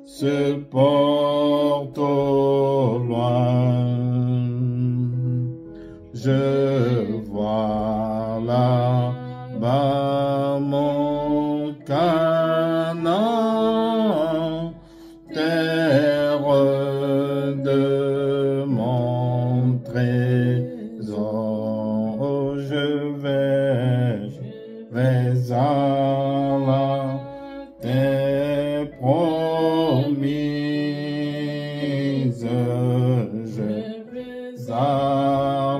se porte au loin. Je vois là-bas mon Canaan, terre de mon trésor. Oh, je vais à la terre promise. Je vais à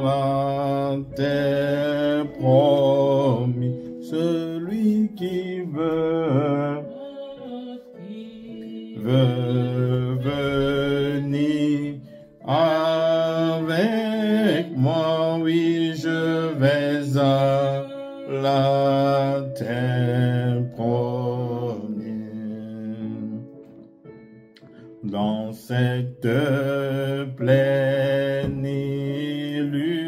la terre promise. Celui qui veut venir avec moi, oui, je vais à la terre promise. Dans cette plaine illuminée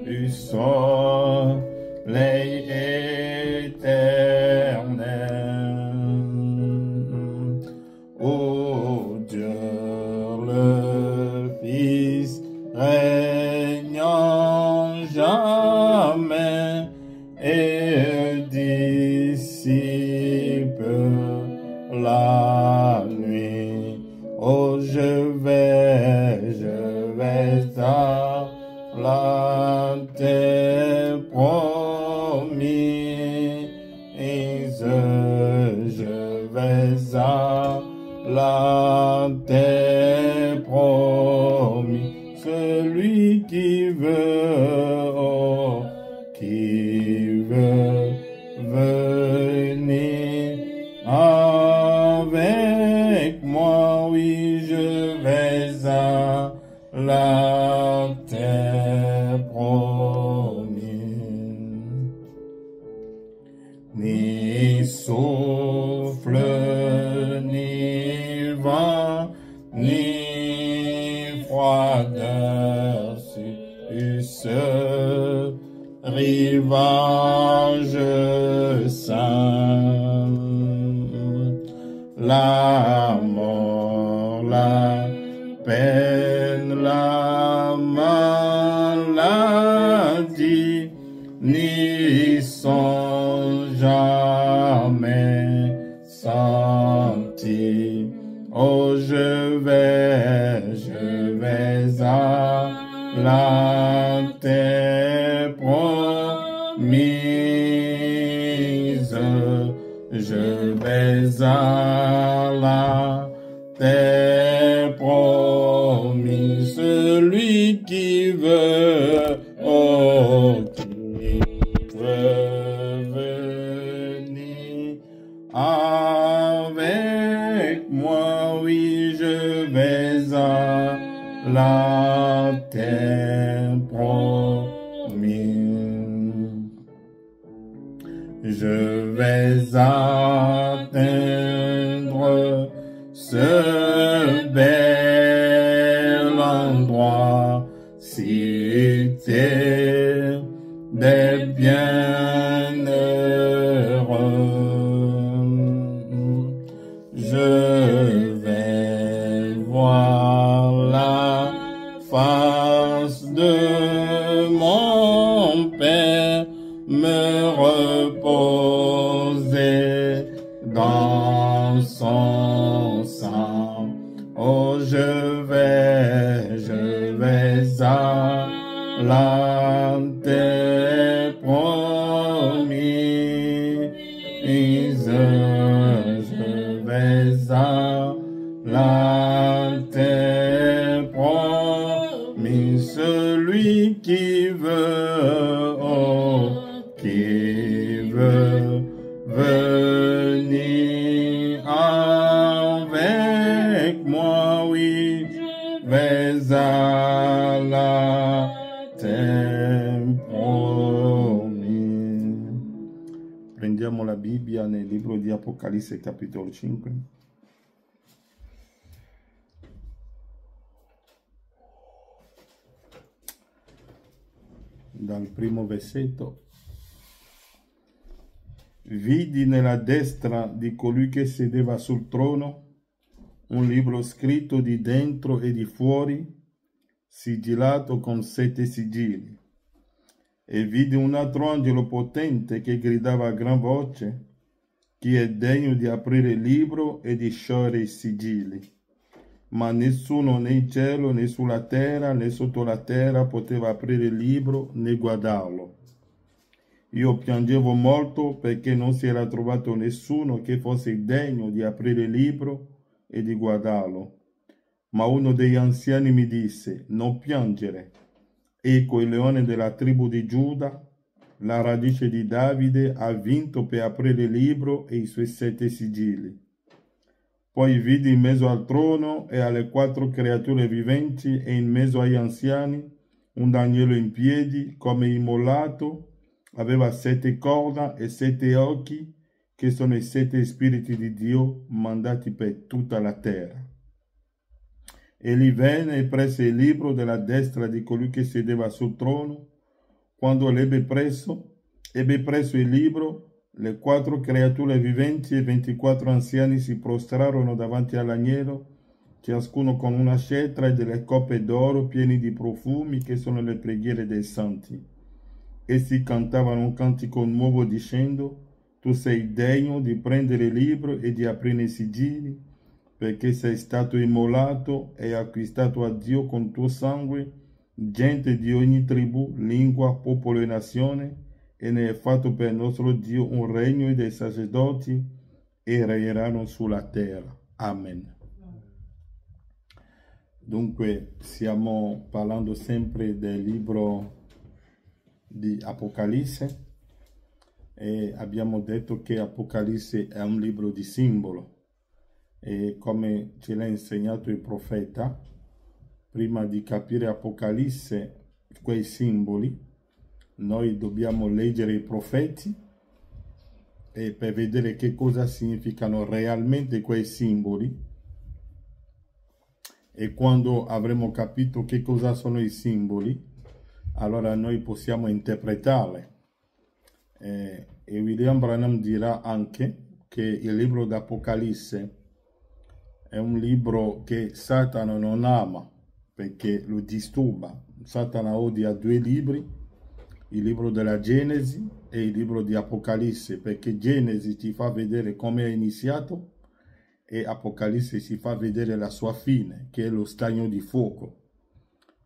du soleil éternel, ô Dieu le Fils régnant jamais et dissipe la nuit. Oh, je vais à la terre promise. Je vais à la terre promise. Celui qui veut, oh, qui veut venir avec moi, oui, je vais à la terre promise. Ni souffle, ni vent, ni froideur sur ce rivage saint. La mort, la peine, la maladie n'y sont jamais sentis. Oh, je vais à la terre promise. Je vais à la terre promise. Celui qui veut, oh, qui veut venir avec moi, oui, je vais à la terre promise. Je vais atteindre ce bel endroit, cité des bienheureux. Je vais voir la face de mon Père, me reposer dans son sang. Oh, je vais à la terre promise. Je vais à la terre promise. Celui qui veut, oh, qui veut venir avec moi, oui, vais à la terre promise. Prendiamo la Bibbia nel libro di Apocalisse capitolo 5. Dal primo versetto vidi nella destra di colui che sedeva sul trono un libro scritto di dentro e di fuori, sigillato con 7 sigilli. E vidi un altro angelo potente che gridava a gran voce: chi è degno di aprire il libro e di sciogliere i sigilli? Ma nessuno né in cielo né sulla terra né sotto la terra poteva aprire il libro né guardarlo. Io piangevo molto perché non si era trovato nessuno che fosse degno di aprire il libro e di guardarlo. Ma uno degli anziani mi disse: non piangere, ecco il leone della tribù di Giuda, la radice di Davide, ha vinto per aprire il libro e i suoi 7 sigilli. Poi vidi in mezzo al trono e alle 4 creature viventi e in mezzo agli anziani un agnello in piedi come immolato, aveva 7 corna e 7 occhi, che sono i 7 spiriti di Dio mandati per tutta la terra. Egli venne e prese il libro della destra di colui che sedeva sul trono. Quando ebbe preso il libro, le 4 creature viventi e 24 anziani si prostrarono davanti all'agnello, ciascuno con una scetra e delle coppe d'oro piene di profumi, che sono le preghiere dei santi. Essi cantavano un cantico nuovo dicendo: tu sei degno di prendere il libro e di aprire i sigilli, perché sei stato immolato e acquistato a Dio con tuo sangue gente di ogni tribù, lingua, popolo e nazione, e ne è fatto per nostro Dio un regno dei sacerdoti, e regneranno sulla terra. Amen. Dunque stiamo parlando sempre del libro di Apocalisse e abbiamo detto che Apocalisse è un libro di simbolo, e come ce l'ha insegnato il profeta, prima di capire Apocalisse, quei simboli, noi dobbiamo leggere i profeti e per vedere che cosa significano realmente quei simboli, e quando avremo capito che cosa sono i simboli, allora noi possiamo interpretarli. E William Branham dirà anche che il libro d'Apocalisse è un libro che Satana non ama perché lo disturba. Satana odia 2 libri, il libro della Genesi e il libro di Apocalisse, perché Genesi ci fa vedere come è iniziato e Apocalisse ci fa vedere la sua fine, che è lo stagno di fuoco.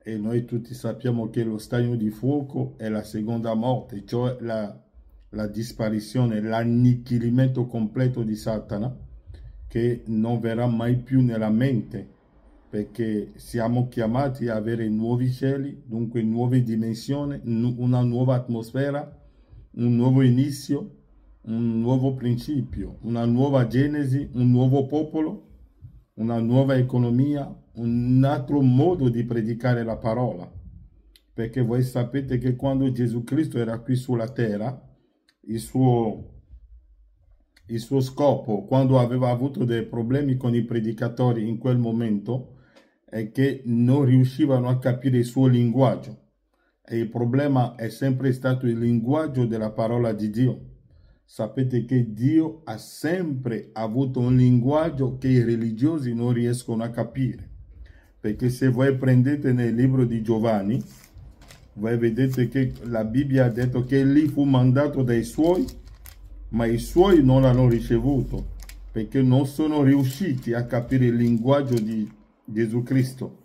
E noi tutti sappiamo che lo stagno di fuoco è la seconda morte, cioè la disparizione, l'annichilimento completo di Satana, che non verrà mai più nella mente, perché siamo chiamati a avere nuovi cieli, dunque nuove dimensioni, una nuova atmosfera, un nuovo inizio, un nuovo principio, una nuova genesi, un nuovo popolo, una nuova economia, un altro modo di predicare la parola. Perché voi sapete che quando Gesù Cristo era qui sulla terra, il suo scopo, quando aveva avuto dei problemi con i predicatori in quel momento, è che non riuscivano a capire il suo linguaggio. E il problema è sempre stato il linguaggio della parola di Dio. Sapete che Dio ha sempre avuto un linguaggio che i religiosi non riescono a capire. Perché se voi prendete nel libro di Giovanni, voi vedete che la Bibbia ha detto che lì fu mandato dai suoi, ma i suoi non l'hanno ricevuto, perché non sono riusciti a capire il linguaggio di Gesù Cristo.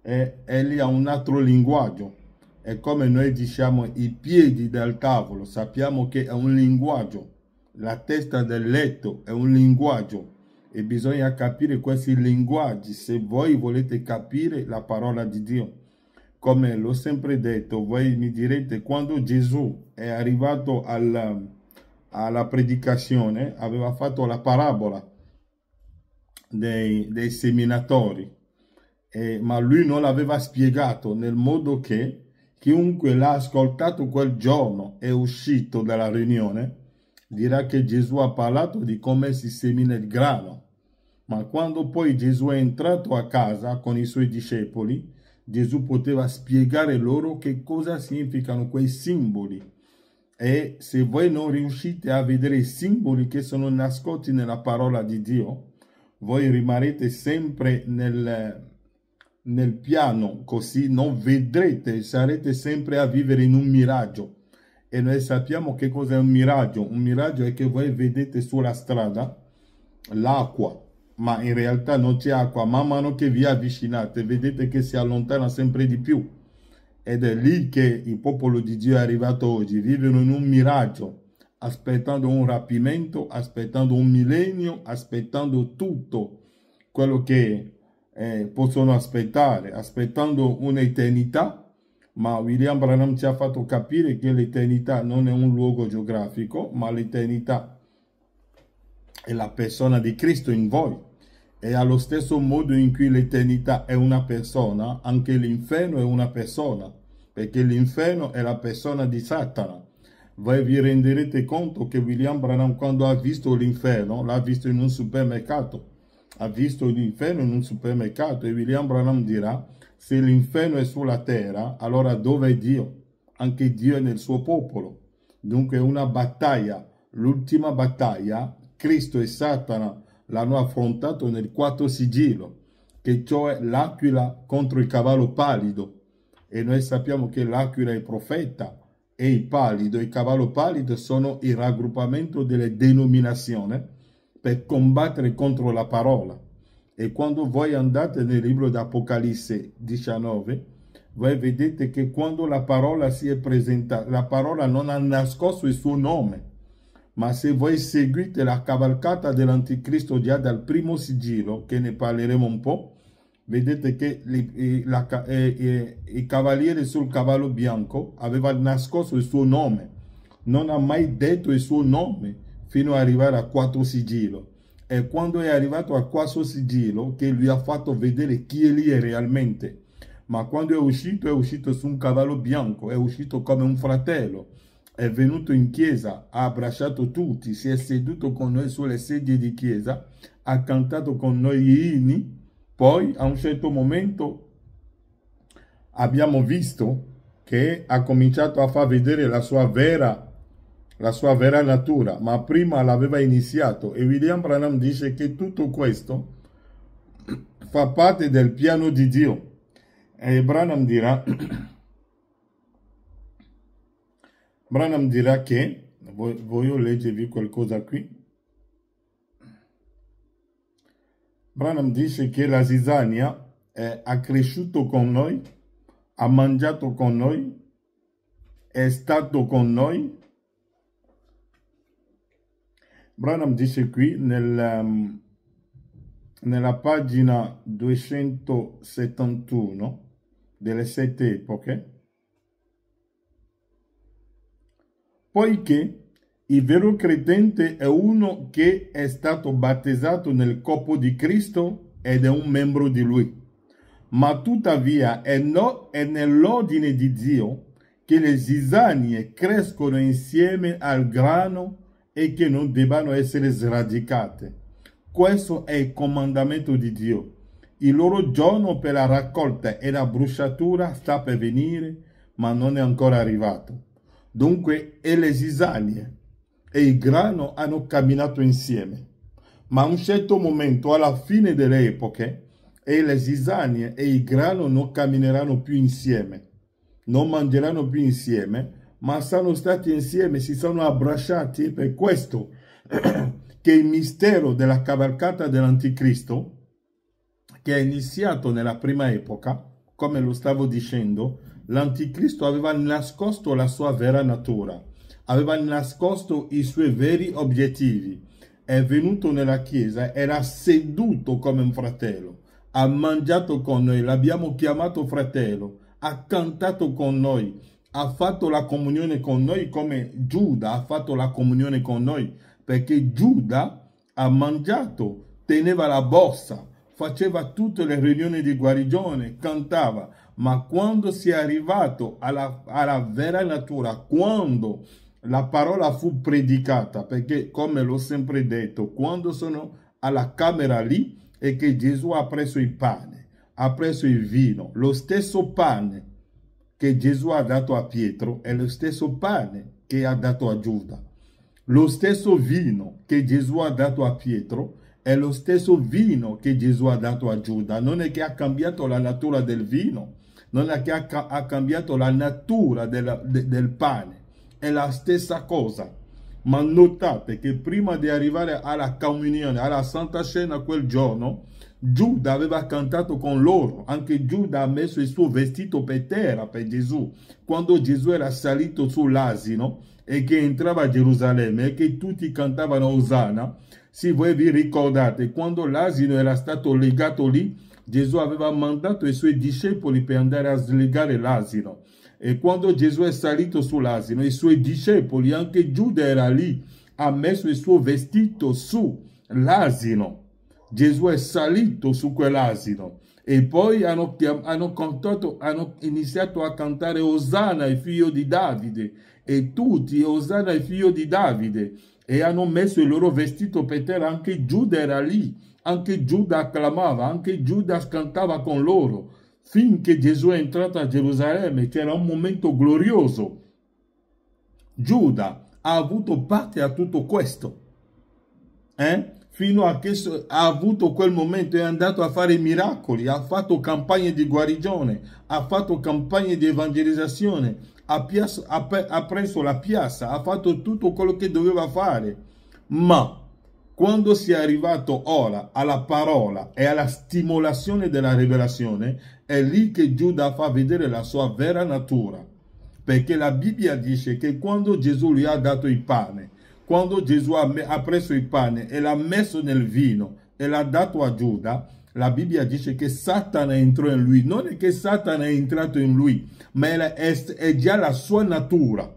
E egli ha un altro linguaggio. È come noi diciamo i piedi del tavolo, sappiamo che è un linguaggio. La testa del letto è un linguaggio. E bisogna capire questi linguaggi se voi volete capire la parola di Dio. Come l'ho sempre detto, voi mi direte, quando Gesù è arrivato alla predicazione, aveva fatto la parabola dei seminatori, ma lui non l'aveva spiegato nel modo che chiunque l'ha ascoltato quel giorno è uscito dalla riunione, dirà che Gesù ha parlato di come si semina il grano. Ma quando poi Gesù è entrato a casa con i suoi discepoli, Gesù poteva spiegare loro che cosa significano quei simboli. E se voi non riuscite a vedere i simboli che sono nascosti nella parola di Dio, voi rimarrete sempre nel piano, così non vedrete, sarete sempre a vivere in un miraggio. E noi sappiamo che cos'è un miraggio. Un miraggio è che voi vedete sulla strada l'acqua, ma in realtà non c'è acqua. Man mano che vi avvicinate, vedete che si allontana sempre di più. Ed è lì che il popolo di Dio è arrivato oggi. Vivono in un miraggio, aspettando un rapimento, aspettando un millennio, aspettando tutto quello che possono aspettare, aspettando un'eternità. Ma William Branham ci ha fatto capire che l'eternità non è un luogo geografico, ma l'eternità è la persona di Cristo in voi. E allo stesso modo in cui l'eternità è una persona, anche l'inferno è una persona, perché l'inferno è la persona di Satana. Voi vi renderete conto che William Branham, quando ha visto l'inferno, l'ha visto in un supermercato. Ha visto l'inferno in un supermercato, e William Branham dirà: se l'inferno è sulla terra, allora dove è Dio? Anche Dio è nel suo popolo. Dunque è una battaglia, l'ultima battaglia. Cristo e Satana l'hanno affrontato nel quarto sigillo, che cioè l'aquila contro il cavallo pallido. E noi sappiamo che l'aquila è il profeta e il cavallo pallido sono il raggruppamento delle denominazioni per combattere contro la parola. E quando voi andate nel libro di Apocalisse 19, voi vedete che quando la parola si è presentata, la parola non ha nascosto il suo nome. Ma se voi seguite la cavalcata dell'anticristo già dal primo sigillo, che ne parleremo un po', vedete che il cavaliere sul cavallo bianco aveva nascosto il suo nome. Non ha mai detto il suo nome fino ad arrivare al quarto sigillo. E quando è arrivato al quarto sigillo che lui ha fatto vedere chi è lì realmente. Ma quando è uscito su un cavallo bianco, è uscito come un fratello. È venuto in chiesa, ha abbracciato tutti, si è seduto con noi sulle sedie di chiesa, ha cantato con noi gli inni. Poi a un certo momento abbiamo visto che ha cominciato a far vedere la sua vera natura, ma prima l'aveva iniziato. E William Branham dice che tutto questo fa parte del piano di Dio. E Branham dirà che, voglio leggervi qualcosa qui. Branham dice che la zizzania ha cresciuto con noi, ha mangiato con noi, è stato con noi. Branham dice qui nella pagina 271 delle 7 epoche: poiché il vero credente è uno che è stato battezzato nel corpo di Cristo ed è un membro di Lui. Ma tuttavia è nell'ordine di Dio che le zizzanie crescono insieme al grano e che non debbano essere sradicate. Questo è il comandamento di Dio. Il loro giorno per la raccolta e la bruciatura sta per venire, ma non è ancora arrivato. Dunque, e le zizzanie e il grano hanno camminato insieme. Ma a un certo momento, alla fine delle epoche, e le zizzanie e il grano non cammineranno più insieme, non mangeranno più insieme, ma sono stati insieme, si sono abbracciati. E per questo che il mistero della cavalcata dell'anticristo, che è iniziato nella prima epoca, come lo stavo dicendo, l'anticristo aveva nascosto la sua vera natura, aveva nascosto i suoi veri obiettivi. È venuto nella chiesa, era seduto come un fratello, ha mangiato con noi, l'abbiamo chiamato fratello, ha cantato con noi, ha fatto la comunione con noi come Giuda ha fatto la comunione con noi, perché Giuda ha mangiato, teneva la borsa, faceva tutte le riunioni di guarigione, cantava. Ma quando si è arrivato alla vera natura, quando la parola fu predicata, perché come l'ho sempre detto, quando sono alla camera lì è che Gesù ha preso il pane, ha preso il vino, lo stesso pane che Gesù ha dato a Pietro è lo stesso pane che ha dato a Giuda. Lo stesso vino che Gesù ha dato a Pietro è lo stesso vino che Gesù ha dato a Giuda. Non è che ha cambiato la natura del vino, non è che ha cambiato la natura del pane. È la stessa cosa. Ma notate che prima di arrivare alla comunione, alla Santa Cena quel giorno, Giuda aveva cantato con loro. Anche Giuda ha messo il suo vestito per terra per Gesù. Quando Gesù era salito sull'asino e che entrava a Gerusalemme e che tutti cantavano Osanna, se voi vi ricordate, quando l'asino era stato legato lì, Gesù aveva mandato i suoi discepoli per andare a slegare l'asino. E quando Gesù è salito sull'asino, i suoi discepoli, anche Giuda era lì, ha messo il suo vestito su l'asino. Gesù è salito su quell'asino. E poi hanno iniziato a cantare Osanna, il figlio di Davide. E tutti, Osanna, il figlio di Davide. E hanno messo il loro vestito per terra. Anche Giuda era lì. Anche Giuda acclamava. Anche Giuda cantava con loro. Finché Gesù è entrato a Gerusalemme, che era un momento glorioso. Giuda ha avuto parte a tutto questo. Fino a che ha avuto quel momento, è andato a fare miracoli, ha fatto campagne di guarigione, ha fatto campagne di evangelizzazione, ha preso la piazza, ha fatto tutto quello che doveva fare. Ma quando si è arrivato ora alla parola e alla stimolazione della rivelazione, è lì che Giuda fa vedere la sua vera natura. Perché la Bibbia dice che quando Gesù gli ha dato il pane, quando Gesù ha preso il pane e l'ha messo nel vino e l'ha dato a Giuda, la Bibbia dice che Satana entrò in lui. Non è che Satana è entrato in lui, ma è già la sua natura.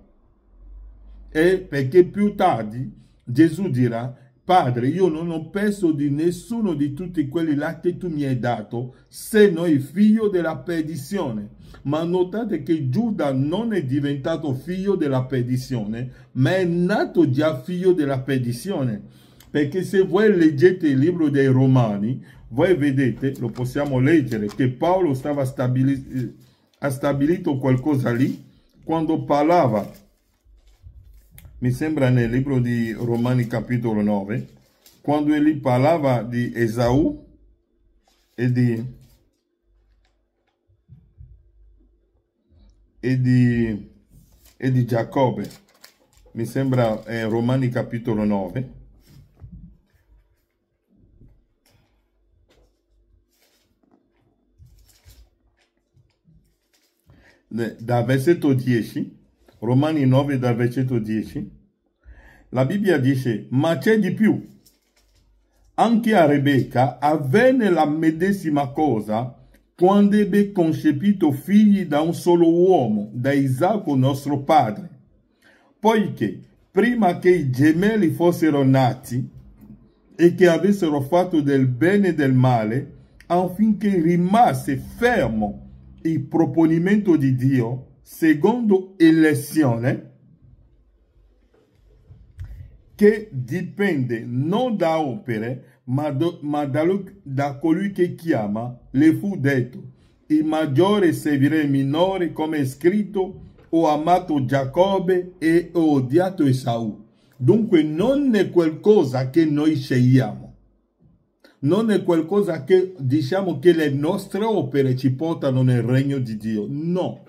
E perché più tardi Gesù dirà: Padre, io non ho perso di nessuno di tutti quelli là che tu mi hai dato, se non il figlio della perdizione. Ma notate che Giuda non è diventato figlio della perdizione, ma è nato già figlio della perdizione. Perché se voi leggete il libro dei Romani, voi vedete, lo possiamo leggere, che Paolo ha stabilito qualcosa lì, quando parlava, mi sembra nel libro di Romani capitolo 9, quando egli parlava di Esau e di Giacobbe. Mi sembra Romani capitolo 9. Dal versetto 10, Romani 9 dal versetto 10, la Bibbia dice: ma c'è di più. Anche a Rebecca avvenne la medesima cosa quando ebbe concepito figli da un solo uomo, da Isacco nostro padre. Poiché prima che i gemelli fossero nati e che avessero fatto del bene e del male, affinché rimasse fermo il proponimento di Dio, secondo elezione, che dipende non da opere, ma da colui che chiama, le fu detto: il maggiore servirà il minore, come è scritto: ho amato Giacobbe e ho odiato Esau. Dunque non è qualcosa che noi scegliamo. Non è qualcosa che diciamo che le nostre opere ci portano nel regno di Dio. No.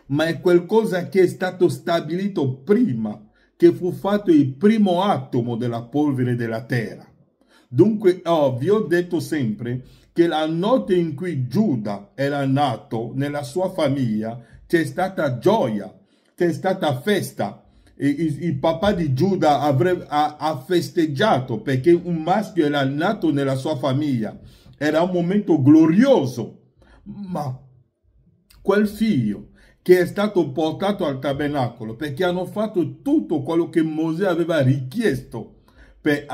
Ma è qualcosa che è stato stabilito prima, che fu fatto il primo atomo della polvere della terra. Dunque, vi ho detto sempre che la notte in cui Giuda era nato, nella sua famiglia, c'è stata gioia, c'è stata festa. Il papà di Giuda ha festeggiato perché un maschio era nato nella sua famiglia. Era un momento glorioso. Ma quel figlio che è stato portato al tabernacolo, perché hanno fatto tutto quello che Mosè aveva richiesto per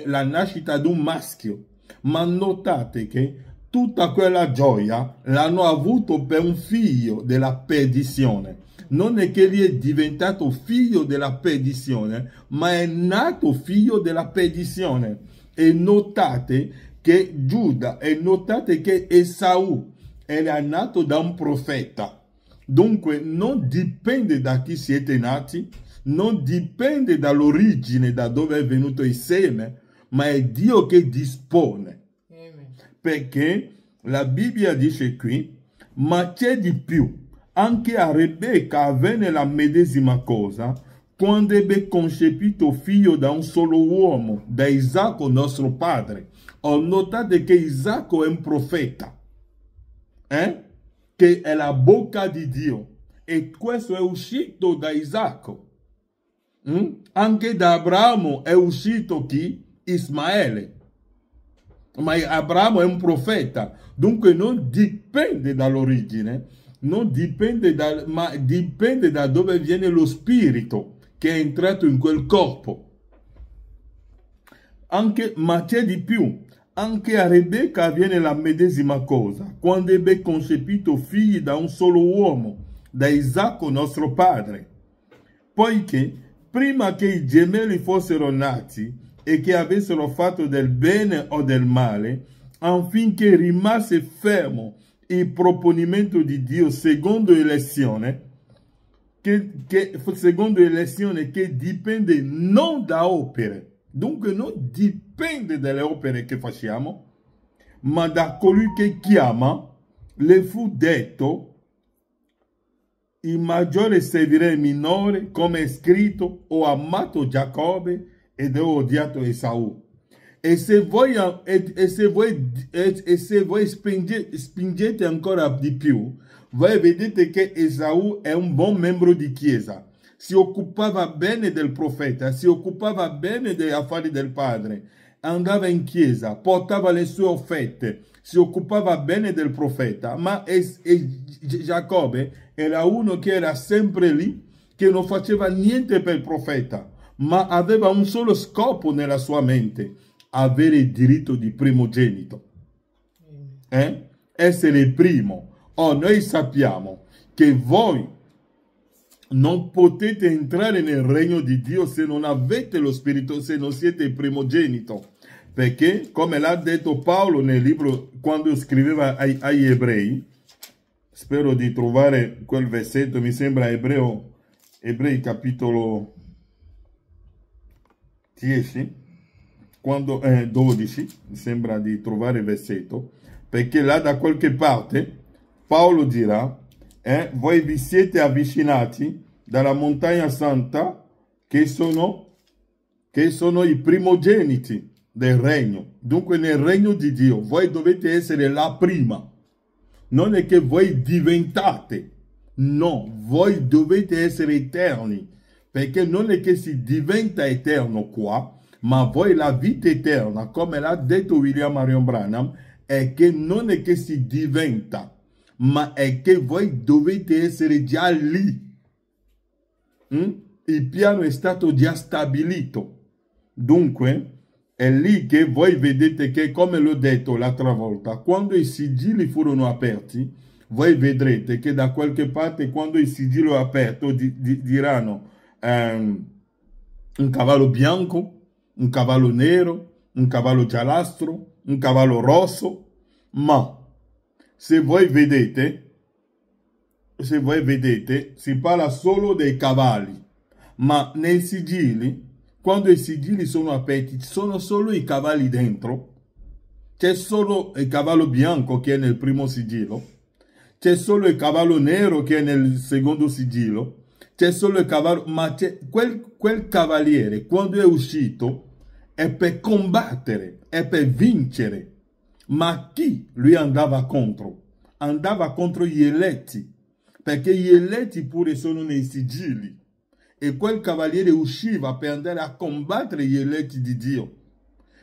la nascita di un maschio. Ma notate che tutta quella gioia l'hanno avuto per un figlio della perdizione. Non è che egli è diventato figlio della perdizione, ma è nato figlio della perdizione. E notate che Giuda, e notate che Esau era nato da un profeta. Dunque non dipende da chi siete nati, non dipende dall'origine, da dove è venuto il seme, ma è Dio che dispone. Amen. Perché la Bibbia dice qui, ma c'è di più. Anche a Rebecca avvenne la medesima cosa quando ebbe concepito figlio da un solo uomo, da Isacco nostro padre. Ho notato che Isacco è un profeta, che è la bocca di Dio. E questo è uscito da Isacco. Anche da Abramo è uscito chi? Ismaele. Ma Abramo è un profeta, dunque non dipende dall'origine, non dipende ma dipende da dove viene lo spirito che è entrato in quel corpo. Ma c'è di più. Anche a Rebecca avviene la medesima cosa, quando ebbe concepito figli da un solo uomo, da Isacco nostro padre. Poiché, prima che i gemelli fossero nati e che avessero fatto del bene o del male, affinché rimasse fermo il proponimento di Dio secondo elezione, secondo elezione che dipende non da opere, dunque non dipende dalle opere che facciamo, ma da colui che chiama, le fu detto, il maggiore servirà il minore, come è scritto, ho amato Giacobbe ed ho odiato Esaù. E se voi spingete ancora di più, voi vedete che Esaù è un buon membro di chiesa. Si occupava bene del profeta, si occupava bene degli affari del padre, andava in chiesa, portava le sue offerte, si occupava bene del profeta, ma Giacobbe era uno che era sempre lì, che non faceva niente per il profeta, ma aveva un solo scopo nella sua mente, avere il diritto di primogenito. Essere il primo. Noi sappiamo che voi non potete entrare nel regno di Dio se non avete lo Spirito, se non siete il primogenito. Perché, come l'ha detto Paolo nel libro, quando scriveva agli ebrei, spero di trovare quel versetto, mi sembra Ebrei capitolo 10, 12, mi sembra di trovare il versetto, perché là da qualche parte Paolo dirà, voi vi siete avvicinati dalla montagna santa che sono i primogeniti del regno. Dunque nel regno di Dio voi dovete essere la prima. Non è che voi diventate, no, voi dovete essere eterni, perché non è che si diventa eterno qua, ma voi la vita eterna, come l'ha detto William Marion Branham, è che non è che si diventa, ma è che voi dovete essere già lì. Il piano è stato già stabilito. Dunque, è lì che voi vedete che, come l'ho detto l'altra volta, quando i sigilli furono aperti, voi vedrete che da qualche parte, quando il sigillo è aperto, diranno un cavallo bianco, un cavallo nero, un cavallo giallastro, un cavallo rosso, ma se voi vedete, si parla solo dei cavalli, ma nei sigilli, quando i sigilli sono aperti, ci sono solo i cavalli dentro, c'è solo il cavallo bianco che è nel primo sigillo, c'è solo il cavallo nero che è nel secondo sigillo, c'è solo il cavallo, ma c'è quel cavaliere, quando è uscito, è per combattere, è per vincere. Ma chi lui andava contro? Andava contro gli eletti, perché gli eletti pure sono nei sigilli. E quel cavaliere usciva per andare a combattere gli eletti di Dio,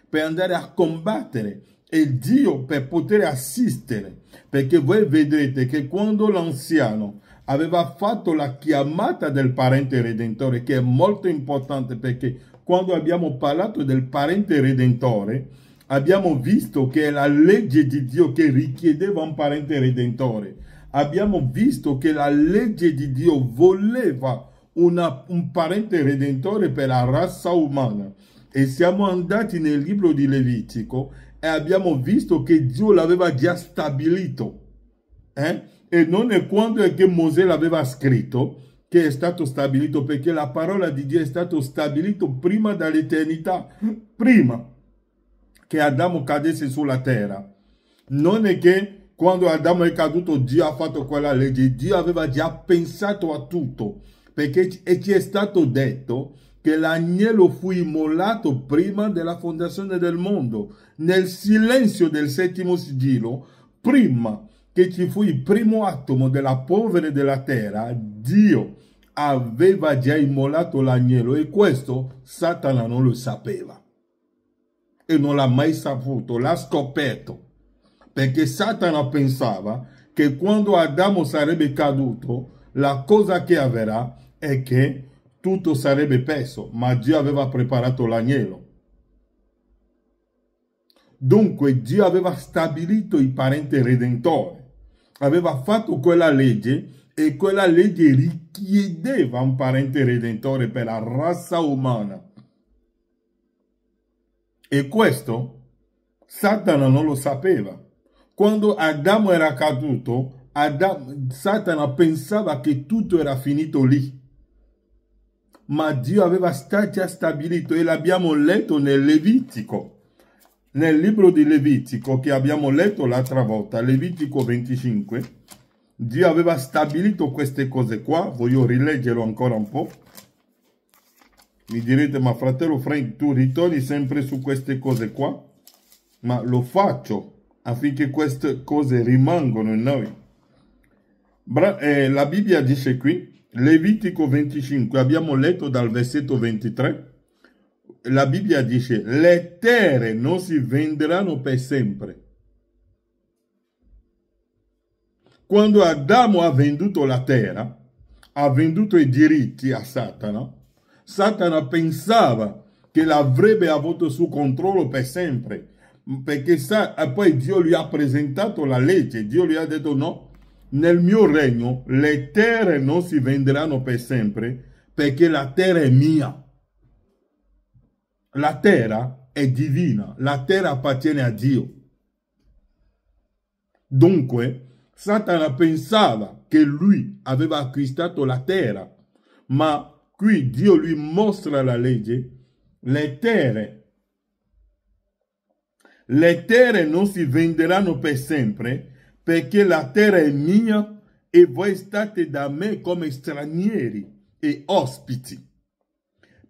per andare a combattere, e Dio per poter assistere, perché voi vedrete che quando l'anziano aveva fatto la chiamata del parente redentore, che è molto importante, perché quando abbiamo parlato del parente redentore, abbiamo visto che è la legge di Dio che richiedeva un parente redentore. Abbiamo visto che la legge di Dio voleva un parente redentore per la razza umana. E siamo andati nel libro di Levitico e abbiamo visto che Dio l'aveva già stabilito. E E non è quando è che Mosè l'aveva scritto che è stato stabilito, perché la parola di Dio è stato stabilito prima dall'eternità, prima che Adamo cadesse sulla terra. Non è che quando Adamo è caduto Dio ha fatto quella legge, Dio aveva già pensato a tutto, perché ci è stato detto che l'agnello fu immolato prima della fondazione del mondo, nel silenzio del settimo sigillo, prima che ci fu il primo atomo della polvere della terra, Dio aveva già immolato l'agnello, e questo Satana non lo sapeva e non l'ha mai saputo, l'ha scoperto, perché Satana pensava che quando Adamo sarebbe caduto, la cosa che avverrà è che tutto sarebbe perso, ma Dio aveva preparato l'agnello. Dunque Dio aveva stabilito il parente redentore, aveva fatto quella legge, e quella legge richiedeva un parente redentore per la razza umana. E questo Satana non lo sapeva. Quando Adamo era caduto, Satana pensava che tutto era finito lì. Ma Dio aveva già stabilito, e l'abbiamo letto nel Levitico. Nel libro di Levitico che abbiamo letto l'altra volta, Levitico 25, Dio aveva stabilito queste cose qua. Voglio rileggerlo ancora un po'. Mi direte, ma fratello Frank, tu ritorni sempre su queste cose qua? Ma lo faccio affinché queste cose rimangano in noi. La Bibbia dice qui, Levitico 25, abbiamo letto dal versetto 23, la Bibbia dice: le terre non si venderanno per sempre. Quando Adamo ha venduto la terra, ha venduto i diritti a Satana, Satana pensava che l'avrebbe avuto su controllo per sempre, perché poi Dio gli ha presentato la legge. Dio gli ha detto: no, nel mio regno le terre non si venderanno per sempre, perché la terra è mia. La terra è divina, la terra appartiene a Dio. Dunque Satana pensava che lui aveva acquistato la terra, ma qui Dio gli mostra la legge. Le terre non si venderanno per sempre, perché la terra è mia e voi state da me come stranieri e ospiti.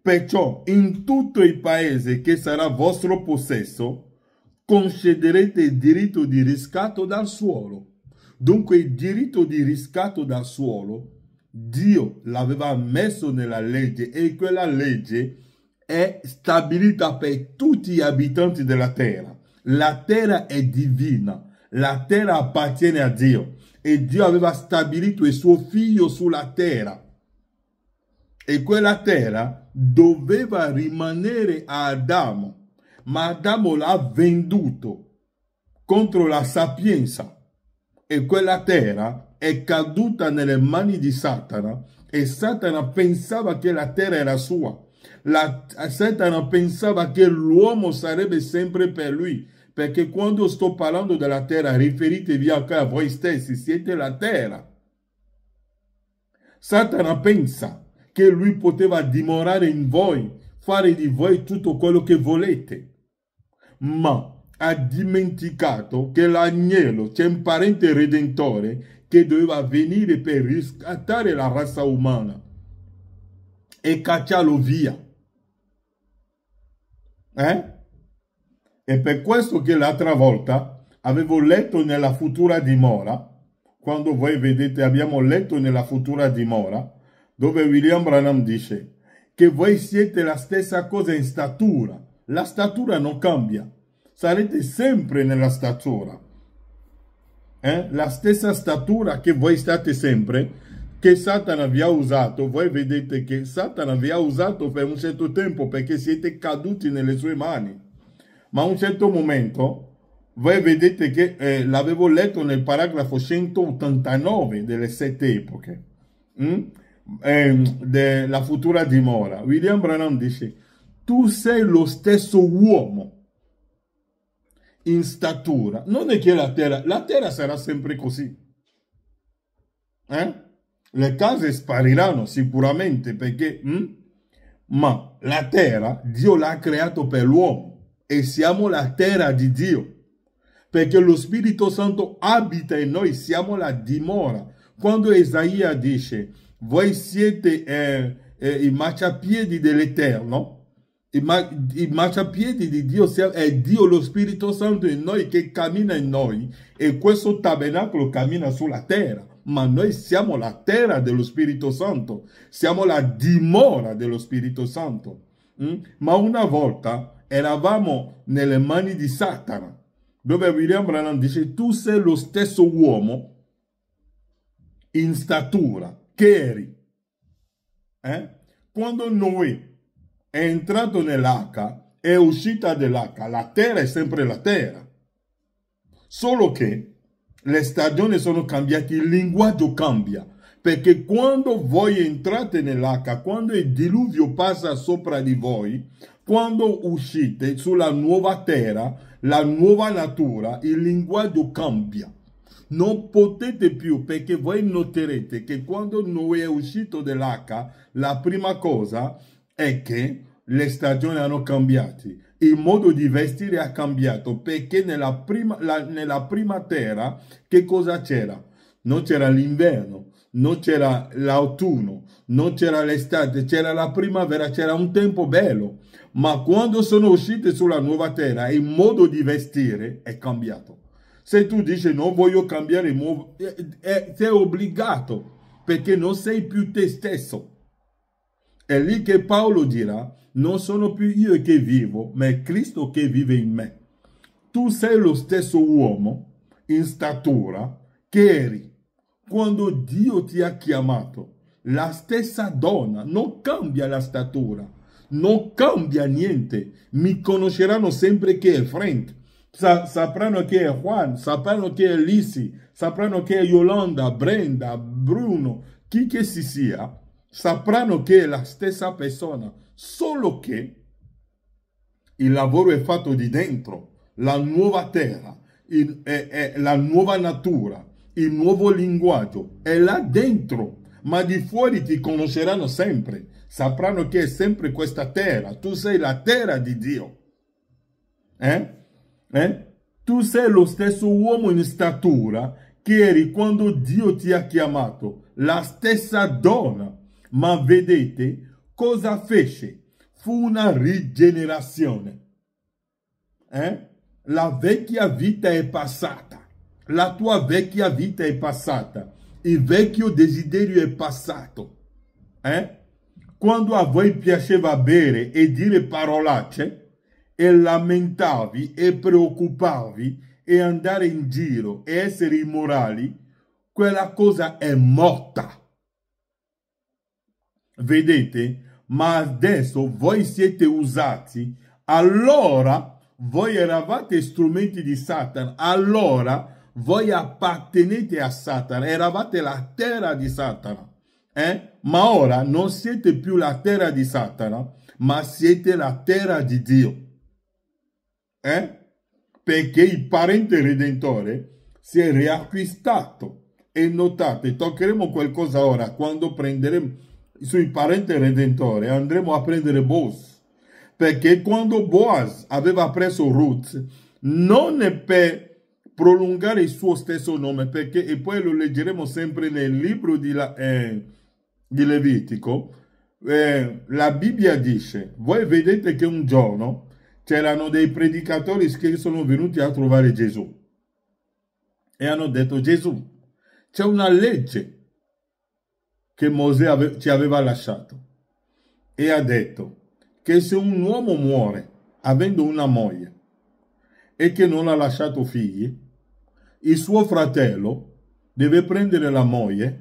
Perciò in tutto il paese che sarà vostro possesso concederete il diritto di riscatto dal suolo. Dunque il diritto di riscatto dal suolo Dio l'aveva messo nella legge, e quella legge è stabilita per tutti gli abitanti della terra. La terra è divina, la terra appartiene a Dio, e Dio aveva stabilito il suo figlio sulla terra, e quella terra doveva rimanere a Adamo, ma Adamo l'ha venduto contro la sapienza, e quella terra è caduta nelle mani di Satana, e Satana pensava che la terra era sua. Satana pensava che l'uomo sarebbe sempre per lui, perché quando sto parlando della terra, riferitevi anche a voi stessi, siete la terra. Satana pensa che lui poteva dimorare in voi, fare di voi tutto quello che volete, ma ha dimenticato che l'agnello, c'è un parente redentore che doveva venire per riscattare la razza umana e cacciarlo via. E per questo che l'altra volta avevo letto nella futura dimora, quando voi vedete, abbiamo letto nella futura dimora, dove William Branham dice che voi siete la stessa cosa in statura. La statura non cambia, sarete sempre nella statura. La stessa statura che voi state sempre, che Satana vi ha usato. Voi vedete che Satana vi ha usato per un certo tempo, perché siete caduti nelle sue mani. Ma a un certo momento, voi vedete che l'avevo letto nel paragrafo 189 delle 7 epoche, della futura dimora. William Branham dice: tu sei lo stesso uomo in statura. Non è che la terra sarà sempre così. Le case spariranno sicuramente perché, ma la terra Dio l'ha creato per l'uomo e siamo la terra di Dio. Perché lo Spirito Santo abita in noi, siamo la dimora. Quando Isaia dice, voi siete i marciapiedi dell'Eterno, i marciapiedi di Dio, è Dio lo Spirito Santo in noi che cammina in noi e questo tabernacolo cammina sulla terra. Ma noi siamo la terra dello Spirito Santo, siamo la dimora dello Spirito Santo. Ma una volta eravamo nelle mani di Satana, dove William Branham dice tu sei lo stesso uomo in statura che eri. Quando Noè è entrato nell'arca, è uscita dall'arca, la terra è sempre la terra. Solo che le stagioni sono cambiate, il linguaggio cambia. Perché quando voi entrate nell'arca, quando il diluvio passa sopra di voi, quando uscite sulla nuova terra, la nuova natura, il linguaggio cambia. Non potete più, perché voi noterete che quando Noè è uscito dall'arca, la prima cosa è che le stagioni hanno cambiato. Il modo di vestire ha cambiato, perché nella prima terra che cosa c'era? Non c'era l'inverno, non c'era l'autunno, non c'era l'estate, c'era la primavera, c'era un tempo bello. Ma quando sono uscite sulla nuova terra, il modo di vestire è cambiato. Se tu dici non voglio cambiare, sei obbligato, perché non sei più te stesso. È lì che Paolo dirà, non sono più io che vivo, ma è Cristo che vive in me. Tu sei lo stesso uomo in statura che eri quando Dio ti ha chiamato. La stessa donna, non cambia la statura, non cambia niente. Mi conosceranno sempre che è Frank, sapranno che è Juan, sapranno che è Lisi, sapranno che è Yolanda, Brenda, Bruno, chi che si sia, sapranno che è la stessa persona, solo che il lavoro è fatto di dentro, la nuova terra, la nuova natura, il nuovo linguaggio è là dentro, ma di fuori ti conosceranno sempre, sapranno che è sempre questa terra, tu sei la terra di Dio. Tu sei lo stesso uomo in statura che eri quando Dio ti ha chiamato, la stessa donna. Ma vedete cosa fece? Fu una rigenerazione. La vecchia vita è passata, la tua vecchia vita è passata, il vecchio desiderio è passato. Quando a voi piaceva bere e dire parolacce, e lamentavi e preoccupavi e andare in giro e essere immorali, quella cosa è morta. Vedete? Ma adesso voi siete usati, allora voi eravate strumenti di Satana, allora voi appartenete a Satana, eravate la terra di Satana. Ma ora non siete più la terra di Satana, ma siete la terra di Dio. Perché il parente redentore si è riacquistato. E notate, toccheremo qualcosa ora quando prenderemo sui parente redentore, andremo a prendere Boaz. Perché quando Boaz aveva preso Ruth, non è per prolungare il suo stesso nome, perché, e poi lo leggeremo sempre nel libro di Levitico, la Bibbia dice, voi vedete che un giorno c'erano dei predicatori che sono venuti a trovare Gesù e hanno detto: Gesù, c'è una legge che Mosè ci aveva lasciato, e ha detto che se un uomo muore avendo una moglie e che non ha lasciato figli, il suo fratello deve prendere la moglie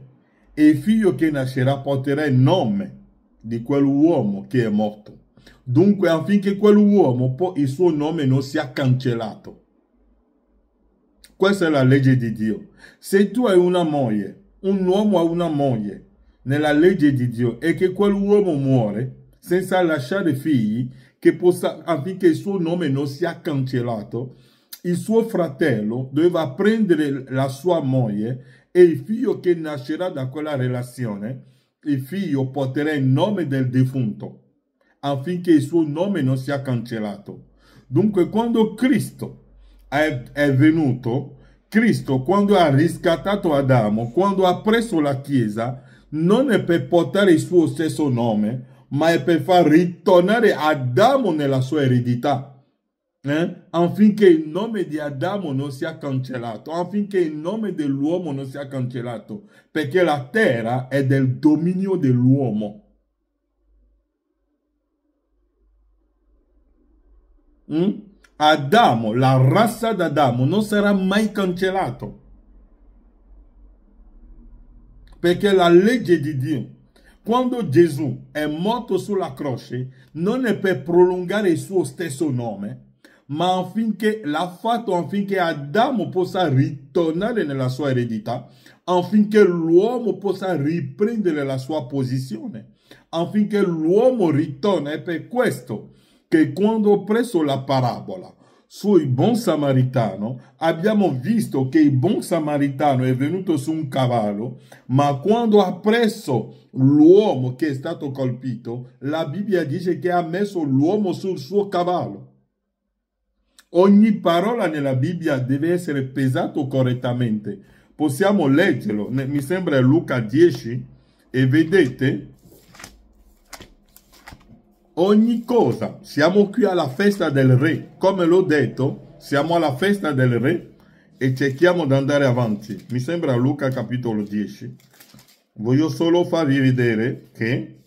e il figlio che nascerà porterà il nome di quell'uomo che è morto. Dunque, affinché quell'uomo il suo nome non sia cancellato. Questa è la legge di Dio. Se tu hai una moglie, un uomo ha una moglie, nella legge di Dio, e che quell'uomo muore senza lasciare figli, affinché il suo nome non sia cancellato, il suo fratello doveva prendere la sua moglie e il figlio che nascerà da quella relazione, il figlio porterà il nome del defunto, affinché il suo nome non sia cancellato. Dunque, quando Cristo è venuto, Cristo, quando ha riscattato Adamo, quando ha preso la Chiesa, non è per portare il suo stesso nome, ma è per far ritornare Adamo nella sua eredità. Affinché il nome di Adamo non sia cancellato, affinché il nome dell'uomo non sia cancellato, perché la terra è del dominio dell'uomo. Adamo, la razza d'Adamo non sarà mai cancellato, perché la legge di Dio, quando Gesù è morto sulla croce, non è per prolungare il suo stesso nome, ma affinché l'ha fatto affinché Adamo possa ritornare nella sua eredità, affinché l'uomo possa riprendere la sua posizione, affinché l'uomo ritorni. È per questo che quando ho preso la parabola sul buon samaritano, abbiamo visto che il buon samaritano è venuto su un cavallo, ma quando ha preso l'uomo che è stato colpito, la Bibbia dice che ha messo l'uomo sul suo cavallo. Ogni parola nella Bibbia deve essere pesata correttamente. Possiamo leggerlo, mi sembra Luca 10, e vedete ogni cosa. Siamo qui alla festa del re, come l'ho detto, siamo alla festa del re e cerchiamo di andare avanti. Mi sembra Luca capitolo 10. Voglio solo farvi vedere che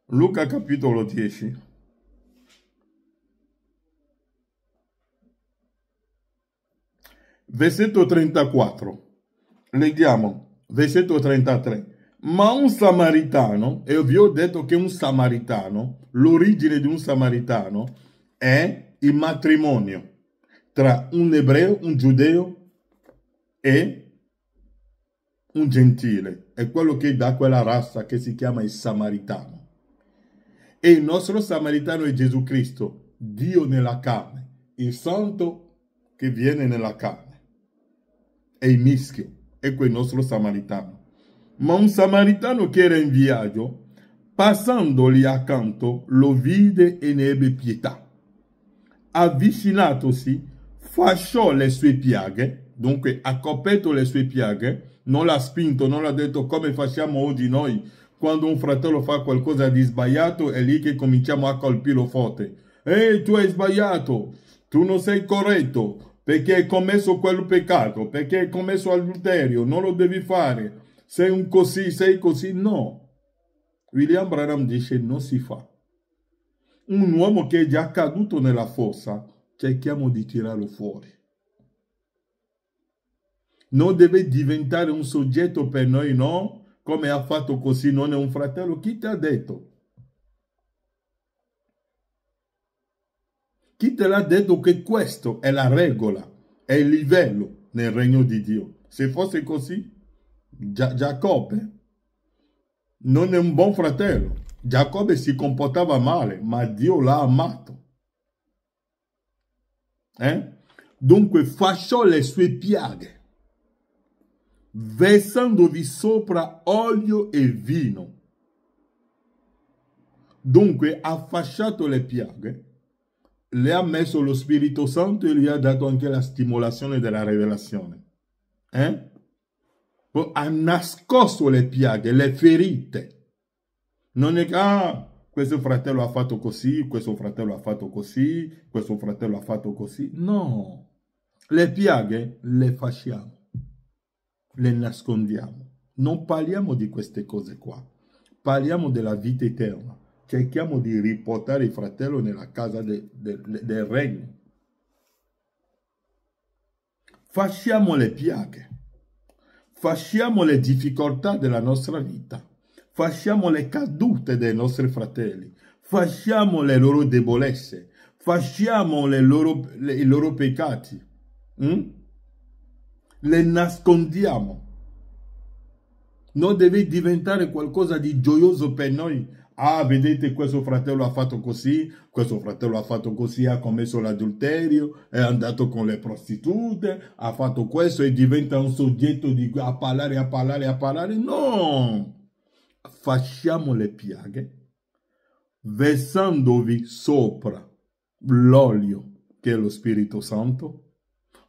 Luca capitolo 10. Versetto 34. Leggiamo. Versetto 33. Ma un samaritano, e vi ho detto che un samaritano, l'origine di un samaritano è il matrimonio tra un ebreo, un giudeo e un gentile. È quello che dà quella razza che si chiama il samaritano. E il nostro samaritano è Gesù Cristo, Dio nella carne, il santo che viene nella carne. È il mischio, ecco il nostro samaritano. Ma un samaritano che era in viaggio, passandogli accanto, lo vide e ne ebbe pietà. Avvicinatosi, fasciò le sue piaghe, dunque ha coperto le sue piaghe, non l'ha spinto, non l'ha detto come facciamo oggi noi, quando un fratello fa qualcosa di sbagliato, è lì che cominciamo a colpirlo forte. Ehi, tu hai sbagliato, tu non sei corretto, perché hai commesso quel peccato, perché hai commesso adulterio, non lo devi fare, sei un così, sei così. No, William Branham dice non si fa. Un uomo che è già caduto nella fossa, cerchiamo di tirarlo fuori. Non deve diventare un soggetto per noi, no? Come ha fatto così, non è un fratello. Chi ti ha detto? Chi te l'ha detto che questo è la regola, è il livello nel regno di Dio? Se fosse così, Giacobbe non è un buon fratello. Giacobbe si comportava male, ma Dio l'ha amato. Dunque fasciò le sue piaghe, versandovi sopra olio e vino. Dunque ha fasciato le piaghe, le ha messo lo Spirito Santo e gli ha dato anche la stimolazione della rivelazione. Ha nascosto le piaghe, le ferite. Non è che questo fratello ha fatto così, questo fratello ha fatto così, questo fratello ha fatto così. No, le piaghe le fasciamo, le nascondiamo. Non parliamo di queste cose qua, parliamo della vita eterna. Cerchiamo di riportare il fratello nella casa del regno. Fasciamo le piaghe, fasciamo le difficoltà della nostra vita, fasciamo le cadute dei nostri fratelli, fasciamo le loro debolezze, fasciamo i loro peccati, le nascondiamo. non deve diventare qualcosa di gioioso per noi. Ah, vedete, questo fratello ha fatto così, questo fratello ha fatto così, ha commesso l'adulterio, è andato con le prostitute, ha fatto questo e diventa un soggetto a parlare, a parlare, a parlare. No! Facciamo le piaghe, versandovi sopra l'olio che è lo Spirito Santo,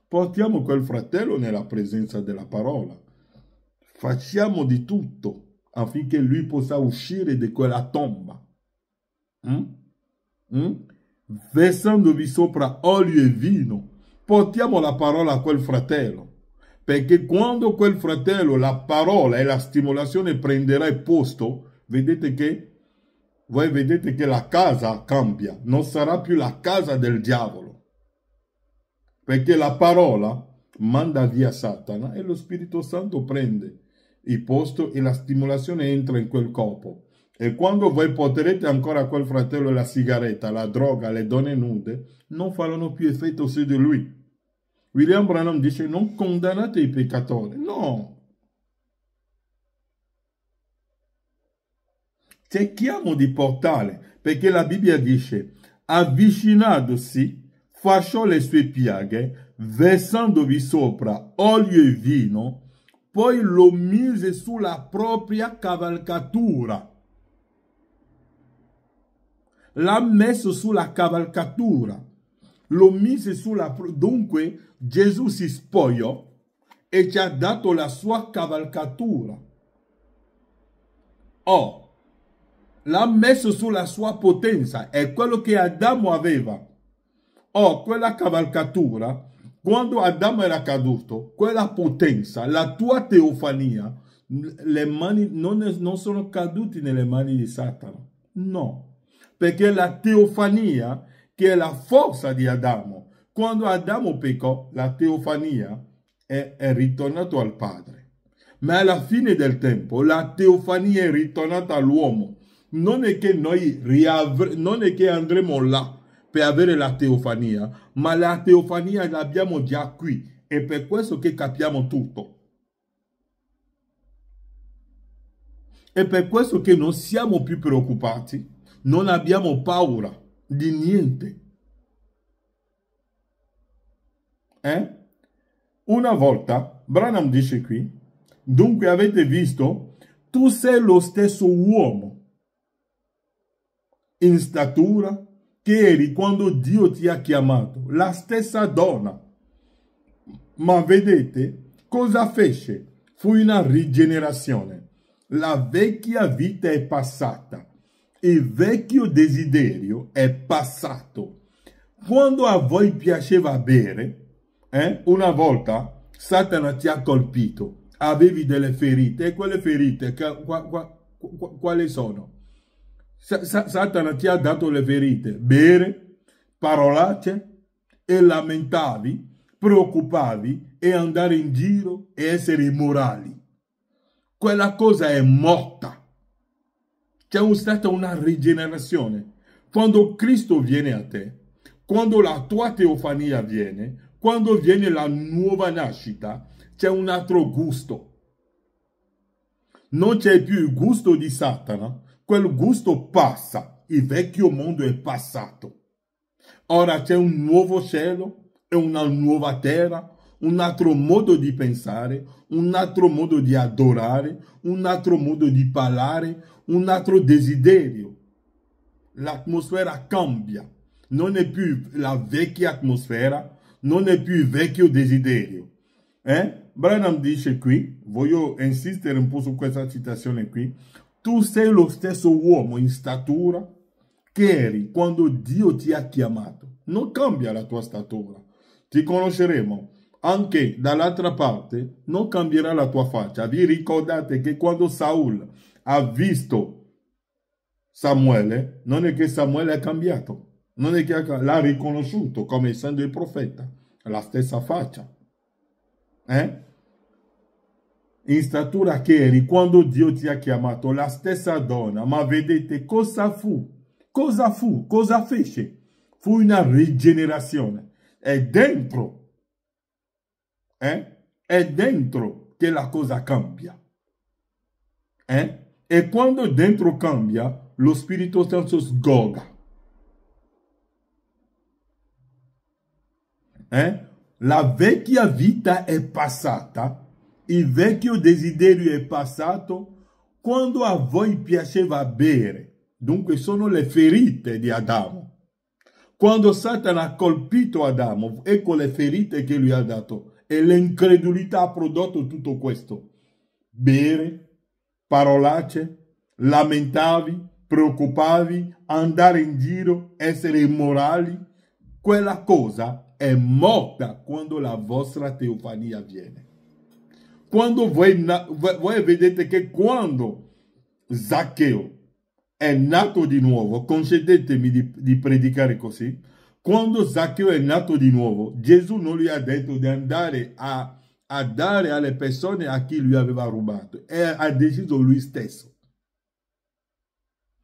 portiamo quel fratello nella presenza della parola. Facciamo di tutto affinché lui possa uscire di quella tomba. Versandovi sopra olio e vino, portiamo la parola a quel fratello. Perché quando quel fratello, la parola e la stimolazione prenderà il posto, voi vedete che la casa cambia. Non sarà più la casa del diavolo. Perché la parola manda via Satana e lo Spirito Santo prende il posto e la stimolazione entra in quel corpo. E quando voi porterete ancora a quel fratello la sigaretta, la droga, le donne nude, non faranno più effetto su di lui. William Branham dice: non condannate i peccatori. No. Cerchiamo di portare, perché la Bibbia dice: avvicinandosi, fasciò le sue piaghe, versandovi sopra olio e vino, poi lo mise sulla propria cavalcatura. L'ha messo sulla cavalcatura. Lo mise sulla... Dunque Gesù si spogliò e ci ha dato la sua cavalcatura. Oh, l'ha messo sulla sua potenza, è quello che Adamo aveva. Oh, quella cavalcatura, quando Adamo era caduto, quella potenza, la tua teofania, le mani non sono cadute nelle mani di Satana. No, perché la teofania, che è la forza di Adamo, quando Adamo peccò, la teofania è ritornata al Padre. Ma alla fine del tempo, la teofania è ritornata all'uomo. Non è che noi non è che andremo là per avere la teofania, ma la teofania l'abbiamo già qui. È per questo che capiamo tutto. È per questo che non siamo più preoccupati, non abbiamo paura di niente. Una volta, Branham dice qui: dunque avete visto, tu sei lo stesso uomo in statura che eri quando Dio ti ha chiamato, la stessa donna. Ma vedete cosa fece? Fu una rigenerazione. La vecchia vita è passata, il vecchio desiderio è passato. Quando a voi piaceva bere, una volta Satana ti ha colpito, avevi delle ferite, e quelle ferite quali sono? Satana ti ha dato le ferite, bere, parolacce, e lamentavi, preoccupavi e andare in giro e essere immorali. Quella cosa è morta. C'è stata una rigenerazione. Quando Cristo viene a te, quando la tua teofania viene, quando viene la nuova nascita, c'è un altro gusto. Non c'è più il gusto di Satana, quel gusto passa, il vecchio mondo è passato. Ora c'è un nuovo cielo e una nuova terra, un altro modo di pensare, un altro modo di adorare, un altro modo di parlare, un altro desiderio. L'atmosfera cambia, non è più la vecchia atmosfera, non è più il vecchio desiderio. Branham dice qui, voglio insistere un po' su questa citazione qui: tu sei lo stesso uomo in statura che eri quando Dio ti ha chiamato. Non cambia la tua statura. Ti conosceremo. Anche dall'altra parte non cambierà la tua faccia. Vi ricordate che quando Saul ha visto Samuele, non è che Samuele è cambiato. Non è che l'ha riconosciuto come essendo il profeta. La stessa faccia. In statura che eri quando Dio ti ha chiamato, la stessa donna. Ma vedete cosa fu? Cosa fu? Cosa fece? Fu una rigenerazione. È dentro. È dentro che la cosa cambia. E quando dentro cambia, lo Spirito Santo sgoga. La vecchia vita è passata, il vecchio desiderio è passato quando a voi piaceva bere. Dunque sono le ferite di Adamo. Quando Satana ha colpito Adamo, ecco le ferite che lui ha dato. E l'incredulità ha prodotto tutto questo. Bere, parolacce, lamentavi, preoccupavi, andare in giro, essere immorali. Quella cosa è morta quando la vostra teofania avviene. Quando voi vedete che quando Zaccheo è nato di nuovo, concedetemi di predicare così, quando Zaccheo è nato di nuovo, Gesù non gli ha detto di andare a dare alle persone a chi lui aveva rubato, e ha deciso lui stesso.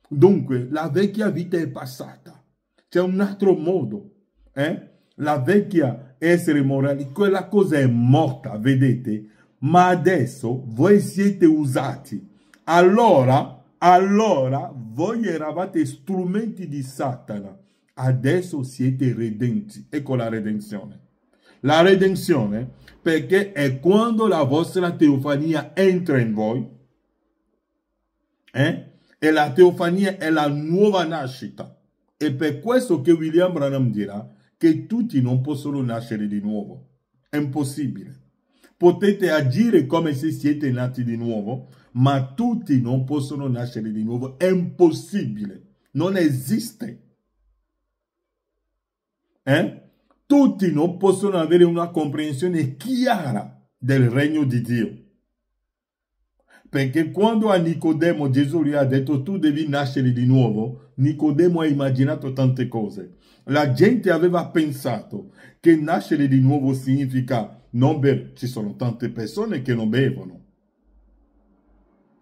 Dunque, la vecchia vita è passata. C'è un altro modo. La vecchia essere morali, quella cosa è morta, vedete? Ma adesso voi siete usati. Allora voi eravate strumenti di Satana. Adesso siete redenti. Ecco la redenzione. La redenzione perché è quando la vostra teofania entra in voi. E la teofania è la nuova nascita. E per questo che William Branham dirà che tutti non possono nascere di nuovo. È impossibile. Potete agire come se siete nati di nuovo, ma tutti non possono nascere di nuovo. È impossibile. Non esiste. Tutti non possono avere una comprensione chiara del regno di Dio. Perché quando a Nicodemo Gesù gli ha detto tu devi nascere di nuovo, Nicodemo ha immaginato tante cose. La gente aveva pensato che nascere di nuovo significa non bere. Ci sono tante persone che non bevono.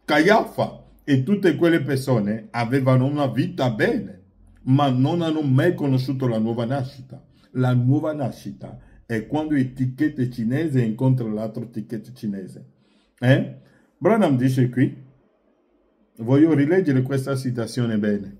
Caiafa e tutte quelle persone avevano una vita bene, ma non hanno mai conosciuto la nuova nascita. La nuova nascita è quando l'etichetta cinese incontra l'altra etichetta cinese. Branham dice qui, voglio rileggere questa citazione bene.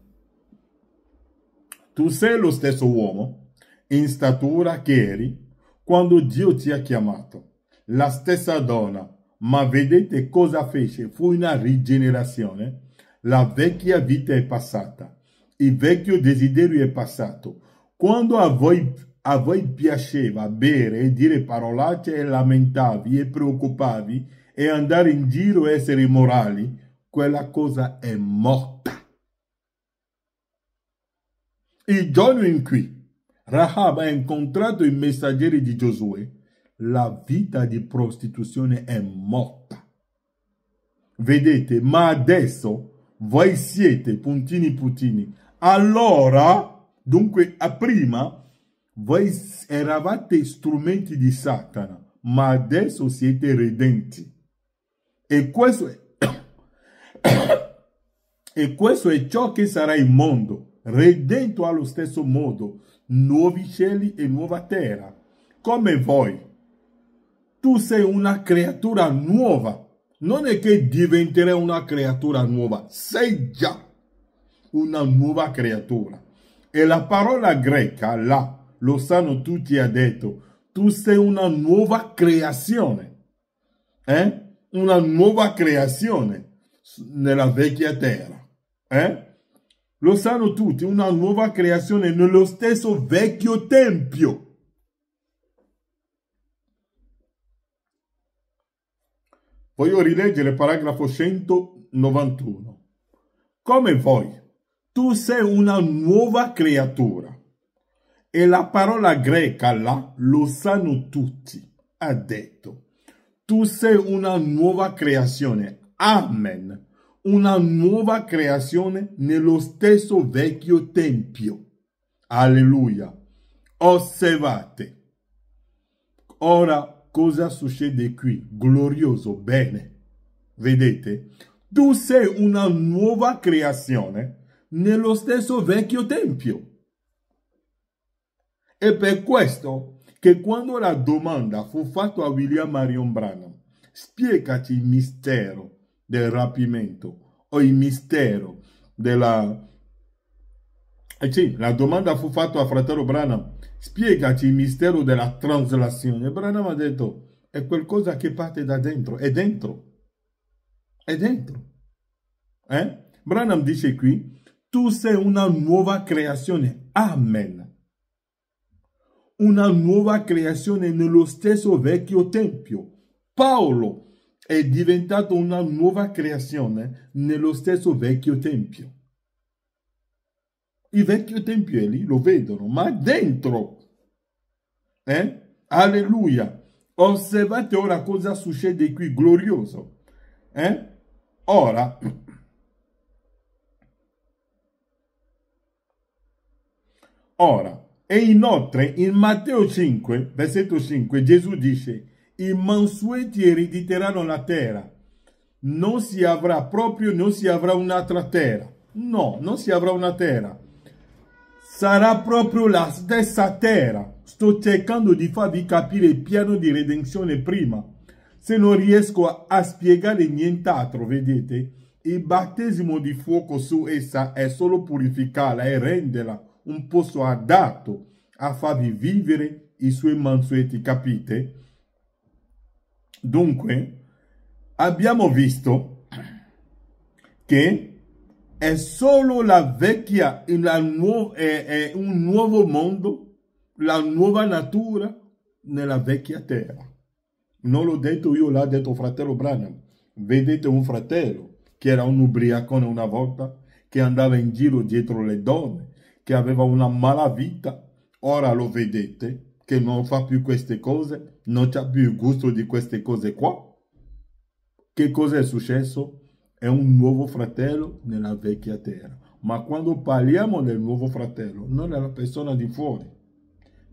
Tu sei lo stesso uomo in statura che eri quando Dio ti ha chiamato, la stessa donna, ma vedete cosa fece? Fu una rigenerazione. La vecchia vita è passata, il vecchio desiderio è passato. Quando a voi piaceva bere e dire parolacce e lamentavi e preoccupavi e andare in giro e essere immorali, quella cosa è morta. Il giorno in cui Rahab ha incontrato i messaggeri di Giosuè, la vita di prostituzione è morta. Vedete, ma adesso voi siete puntini. Allora, dunque, prima, voi eravate strumenti di Satana, ma adesso siete redenti. E questo è ciò che sarà il mondo, redento allo stesso modo, nuovi cieli e nuova terra, come voi. Tu sei una creatura nuova. Non è che diventerai una creatura nuova, sei già una nuova creatura. E la parola greca, là, lo sanno tutti, ha detto, tu sei una nuova creazione. Una nuova creazione nella vecchia terra. Lo sanno tutti, una nuova creazione nello stesso vecchio tempio. Voglio rileggere il paragrafo 191. Come voi, tu sei una nuova creatura. E la parola greca là, lo sanno tutti, ha detto, tu sei una nuova creazione. Amen. Una nuova creazione nello stesso vecchio tempio. Alleluia. Osservate. Ora, cosa succede qui? Glorioso, bene. Vedete? Tu sei una nuova creazione nello stesso vecchio tempio. E per questo che quando la domanda fu fatta a William Marion Branham, spiegaci il mistero del rapimento o il mistero della... E sì, la domanda fu fatta a fratello Branham, spiegaci il mistero della traslazione. Branham ha detto, è qualcosa che parte da dentro, è dentro, è dentro. Branham dice qui, tu sei una nuova creazione, amen. Una nuova creazione nello stesso vecchio tempio. Paolo è diventato una nuova creazione nello stesso vecchio tempio. Il vecchio tempio è lì, lo vedono, ma dentro. Alleluia. Osservate ora cosa succede qui, glorioso. Ora, e inoltre in Matteo 5, versetto 5, Gesù dice, i mansueti erediteranno la terra. Non si avrà un'altra terra. No, non si avrà una terra. Sarà proprio la stessa terra. Sto cercando di farvi capire il piano di redenzione prima. Se non riesco a spiegare nient'altro, vedete, il battesimo di fuoco su essa è solo purificarla e renderla un posto adatto a farvi vivere i suoi mansueti, capite? Dunque, abbiamo visto che è solo la vecchia, è un nuovo mondo, la nuova natura nella vecchia terra. Non l'ho detto io, l'ha detto fratello Branham. Vedete un fratello che era un ubriacone una volta, che andava in giro dietro le donne, che aveva una malavita. Ora lo vedete che non fa più queste cose, non c'ha più il gusto di queste cose qua. Che cosa è successo? È un nuovo fratello nella vecchia terra. Ma quando parliamo del nuovo fratello, non è la persona di fuori,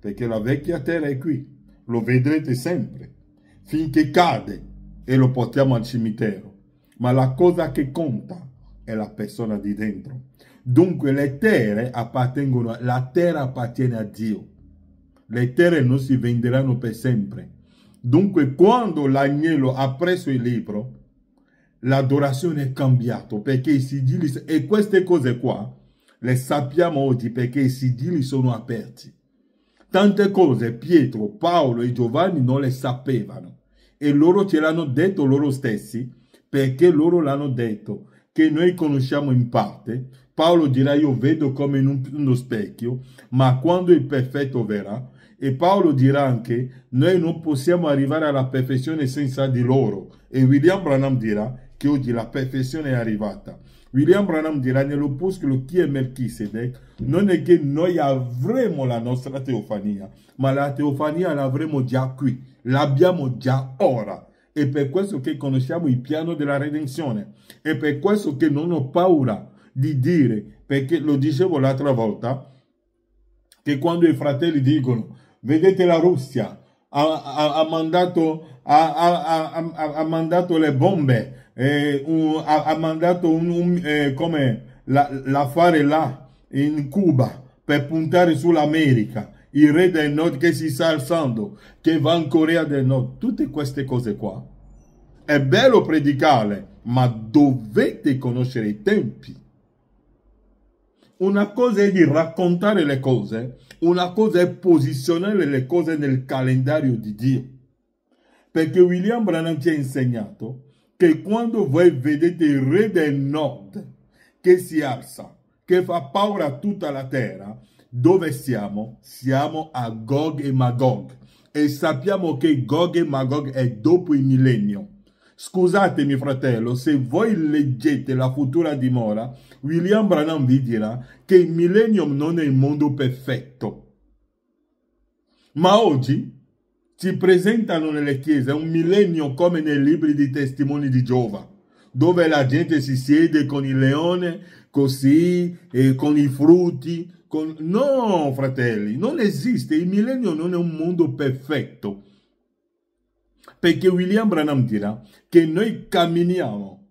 perché la vecchia terra è qui, lo vedrete sempre, finché cade e lo portiamo al cimitero. Ma la cosa che conta è la persona di dentro. Dunque le terre appartengono, la terra appartiene a Dio. Le terre non si venderanno per sempre. Dunque quando l'agnello ha preso il libro, l'adorazione è cambiata, perché i sigilli, e queste cose qua le sappiamo oggi perché i sigilli sono aperti. Tante cose Pietro, Paolo e Giovanni non le sapevano e loro ce l'hanno detto loro stessi, perché loro l'hanno detto, che noi conosciamo in parte. Paolo dirà io vedo come in uno specchio, ma quando il perfetto verrà. E Paolo dirà anche noi non possiamo arrivare alla perfezione senza di loro. E William Branham dirà che oggi la perfezione è arrivata. William Branham dirà nell'opuscolo chi è Melchisedec, non è che noi avremo la nostra teofania, ma la teofania l'avremo già qui, l'abbiamo già ora. È per questo che conosciamo il piano della redenzione. È per questo che non ho paura di dire, perché lo dicevo l'altra volta, che quando i fratelli dicono, vedete la Russia ha mandato le bombe, ha mandato come l'affare là in Cuba per puntare sull'America, il re del nord che si sta alzando, che va in Corea del Nord, tutte queste cose qua. È bello predicare, ma dovete conoscere i tempi. Una cosa è di raccontare le cose, una cosa è posizionare le cose nel calendario di Dio. Perché William Branham ci ha insegnato che quando voi vedete il re del nord che si alza, che fa paura a tutta la terra, dove siamo? Siamo a Gog e Magog. E sappiamo che Gog e Magog è dopo il millennio. Scusatemi fratello, se voi leggete la futura dimora, William Branham vi dirà che il millennium non è il mondo perfetto. Ma oggi ci presentano nelle chiese un millennio come nei libri di testimoni di Geova, dove la gente si siede con il leone, così, con i frutti. No, fratelli, non esiste. Il millennio non è un mondo perfetto. Perché William Branham dirà che noi camminiamo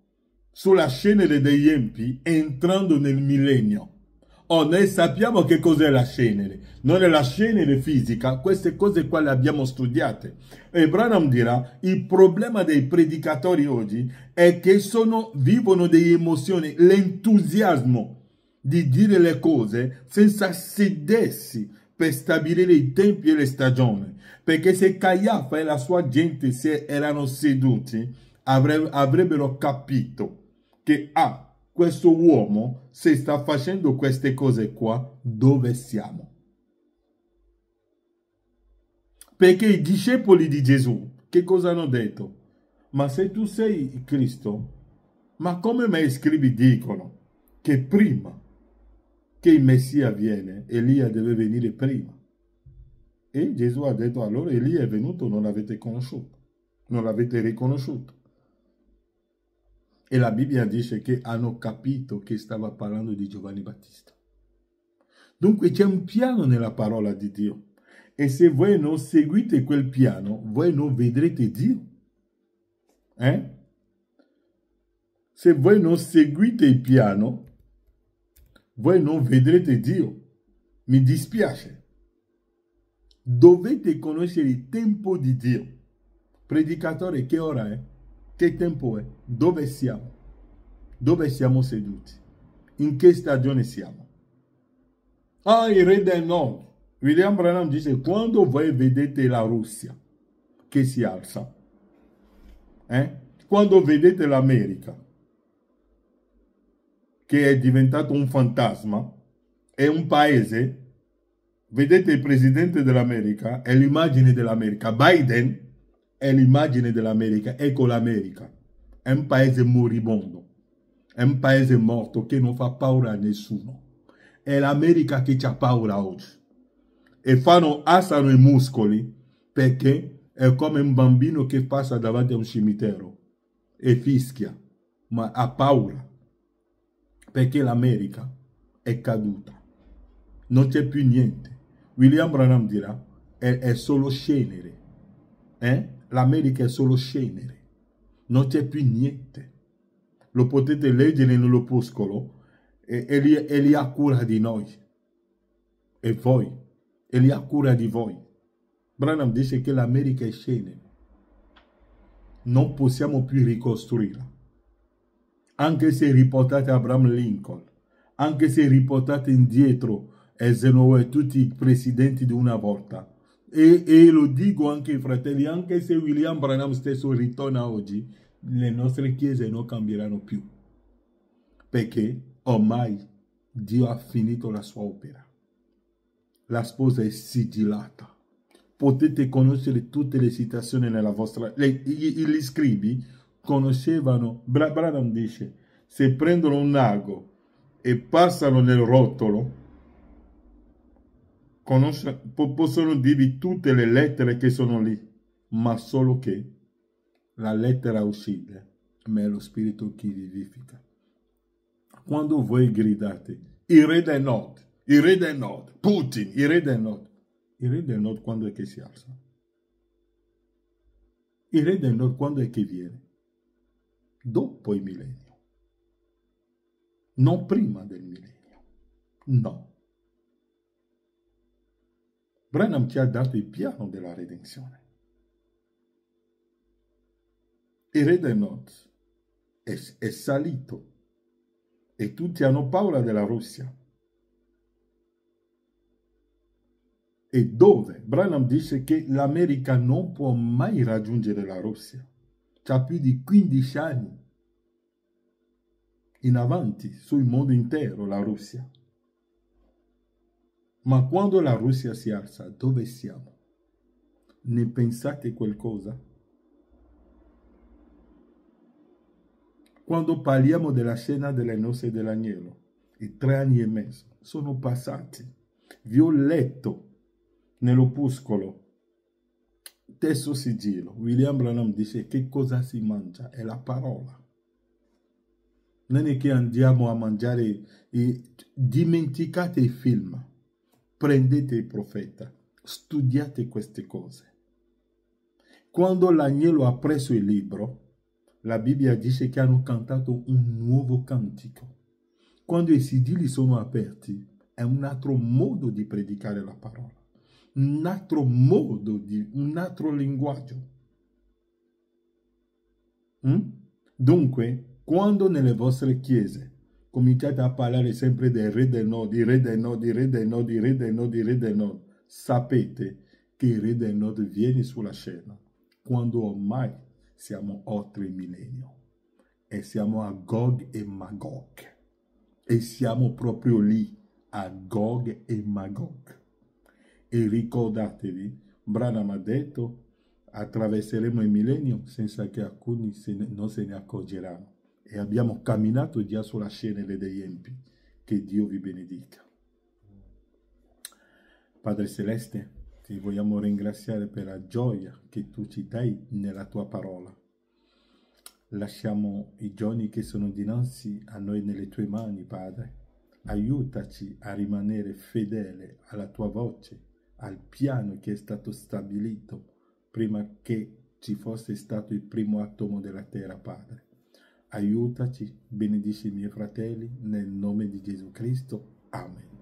sulla scena degli empi entrando nel millennio. Oh, noi sappiamo che cos'è la cenere. Non è la cenere fisica, queste cose qua le abbiamo studiate. E Branham dirà, il problema dei predicatori oggi è che vivono delle emozioni, l'entusiasmo di dire le cose senza sedersi per stabilire i tempi e le stagioni. Perché se Caiafa e la sua gente erano seduti, avrebbero capito che questo uomo, se sta facendo queste cose qua, dove siamo? Perché i discepoli di Gesù, che cosa hanno detto? Ma se tu sei Cristo, ma come mai scrivi dicono che prima che il Messia viene, Elia deve venire prima? E Gesù ha detto, allora Elia è venuto, non l'avete conosciuto, non l'avete riconosciuto. E la Bibbia dice che hanno capito che stava parlando di Giovanni Battista. Dunque c'è un piano nella parola di Dio. E se voi non seguite quel piano, voi non vedrete Dio. Se voi non seguite il piano, voi non vedrete Dio. Mi dispiace. Dovete conoscere il tempo di Dio. Predicatore, che ora è? Che tempo è? Dove siamo? Dove siamo seduti? In che stagione siamo? Il re del nord. William Branham dice, quando voi vedete la Russia che si alza, quando vedete l'America che è diventato un fantasma, è un paese, vedete il presidente dell'America, è l'immagine dell'America, Biden è l'immagine dell'America, ecco l'America, è un paese moribondo, è un paese morto che non fa paura a nessuno, è l'America che c'ha paura oggi, e alzano i muscoli perché è come un bambino che passa davanti a un cimitero e fischia, ma ha paura, perché l'America è caduta, non c'è più niente. William Branham dirà, è solo cenere, l'America è solo cenere, non c'è più niente. Lo potete leggere nell'opuscolo, e lì ha cura di noi, e voi, e lì ha cura di voi. Branham dice che l'America è cenere, non possiamo più ricostruirla. Anche se riportate Abraham Lincoln, anche se riportate indietro Eisenhower e tutti i presidenti di una volta, e lo dico anche ai fratelli, anche se William Branham stesso ritorna oggi, le nostre chiese non cambieranno più, perché ormai Dio ha finito la sua opera. La sposa è sigillata. Potete conoscere tutte le citazioni nella vostra... Gli scribi conoscevano, Branham dice, se prendono un ago e passano nel rotolo, possono dirvi tutte le lettere che sono lì, ma solo che la lettera uscita, ma è lo spirito che vivifica. Quando voi gridate, il re del nord, il re del nord, Putin, il re del nord quando è che si alza? Il re del nord quando è che viene? Dopo il millennio, non prima del millennio, no. Branham ci ha dato il piano della redenzione. Il re del nord è salito e tutti hanno paura della Russia. E dove? Branham dice che l'America non può mai raggiungere la Russia. C'ha più di 15 anni in avanti sul mondo intero la Russia. Ma quando la Russia si alza, dove siamo? Ne pensate qualcosa? Quando parliamo della scena delle nozze dell'agnello, i 3 anni e mezzo sono passati. Vi ho letto nell'opuscolo, terzo sigillo, William Branham dice che cosa si mangia? È la parola. Non è che andiamo a mangiare, dimenticate i film, prendete il profeta, studiate queste cose. Quando l'agnello ha preso il libro, la Bibbia dice che hanno cantato un nuovo cantico. Quando i sigilli sono aperti, è un altro modo di predicare la parola, un altro modo, un altro linguaggio. Dunque, quando nelle vostre chiese cominciate a parlare sempre del re del nord, di re del nord, di re del nord, di re del nord, di re del nord, sapete che il re del nord viene sulla scena quando ormai siamo oltre il millennio e siamo a Gog e Magog e siamo proprio lì a Gog e Magog. E ricordatevi, Branham ha detto, attraverseremo il millennio senza che alcuni non se ne accorgeranno. E abbiamo camminato già sulla scena degli empi. Che Dio vi benedica. Padre Celeste, ti vogliamo ringraziare per la gioia che tu ci dai nella tua parola. Lasciamo i giorni che sono dinanzi a noi nelle tue mani, Padre. Aiutaci a rimanere fedele alla tua voce, al piano che è stato stabilito prima che ci fosse stato il primo atomo della terra, Padre. Aiutaci, benedici i miei fratelli, nel nome di Gesù Cristo. Amen.